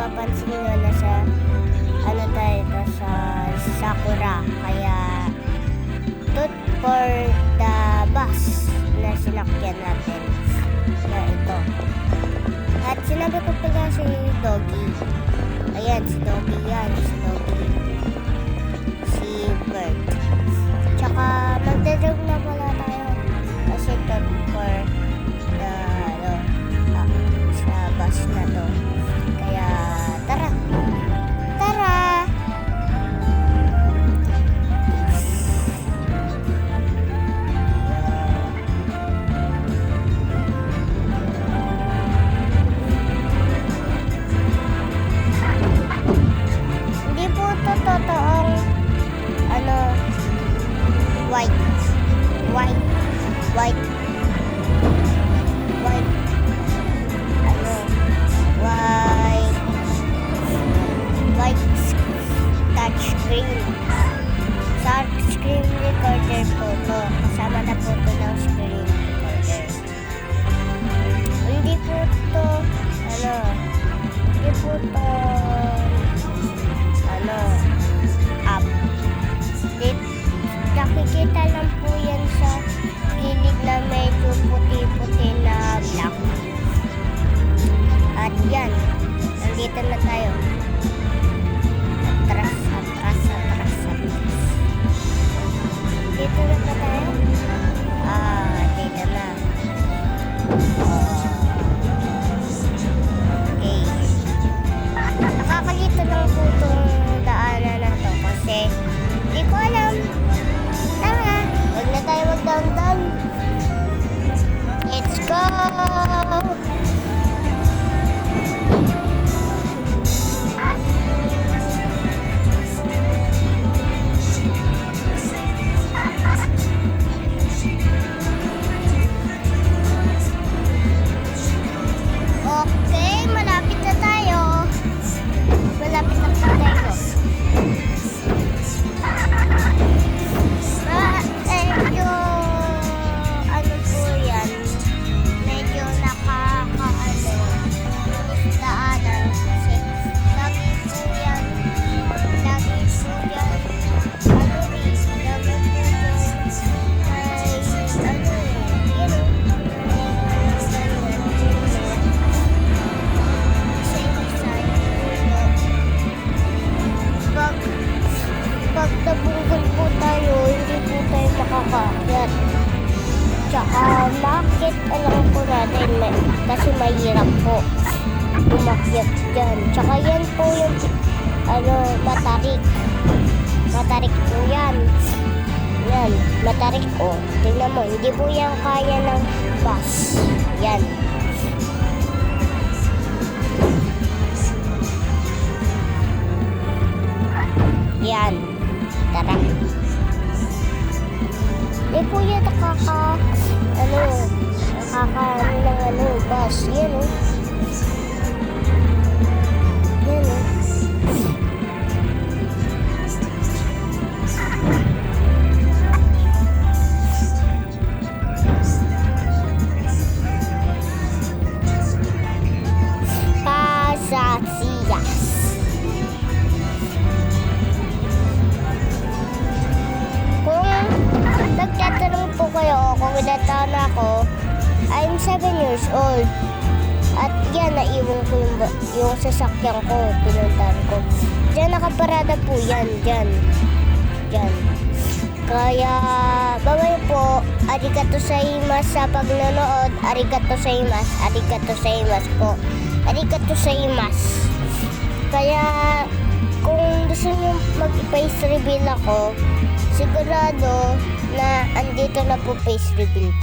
mapapansin nyo na sa sa Sakura, kaya for the bus na sinakyan natin na ito. At sinabi ko pala si Doggy, ayan si Doggy, yan si Doggy, si Bird, tsaka magdadrog na pala tayo kasi ito for the sa bus na to, kaya tara. Totoong white touch screen recorder po to, kasama na po to ng screen recorder. Hindi po to app. Nakikita lang po yan sa gilid na medyo puti-puti na black. At yan, nandito na tayo. Atras. Dito na ba tayo? Dito na. Okay. Nakakalito lang po itong daanan na to kasi hindi ko alam. Tara, huwag na tayo mag-down. Let's go! Okay, malapit na tayo. Malapit na tayo. Medyo po yan, medyo daanan kasi lagi po yan pag nabungkol po tayo, hindi po tayo makakaakyat. Tsaka makit alam po natin kasi mahirap po umakyat dyan. Tsaka yan po yung matarik po yan. Yan, matarik o. Tingnan mo, hindi po yan kaya ng bus. Yan. Yan. Tara. Hindi po yan bus. Yan o. Yan o. Casasias. Nagtatanong po kayo kung ilang taon ako, I'm 7 years old. At yan, naiwan ko yung sasakyan ko, pinuntahan ko. Diyan nakaparada po yan, dyan. Kaya, babay po, arigato gozaimasu sa pagnanood, arigato gozaimasu po. Arigato gozaimasu. Kaya, kung gusto nyo mag-face reveal ako, sigurado na andito na po face reveal.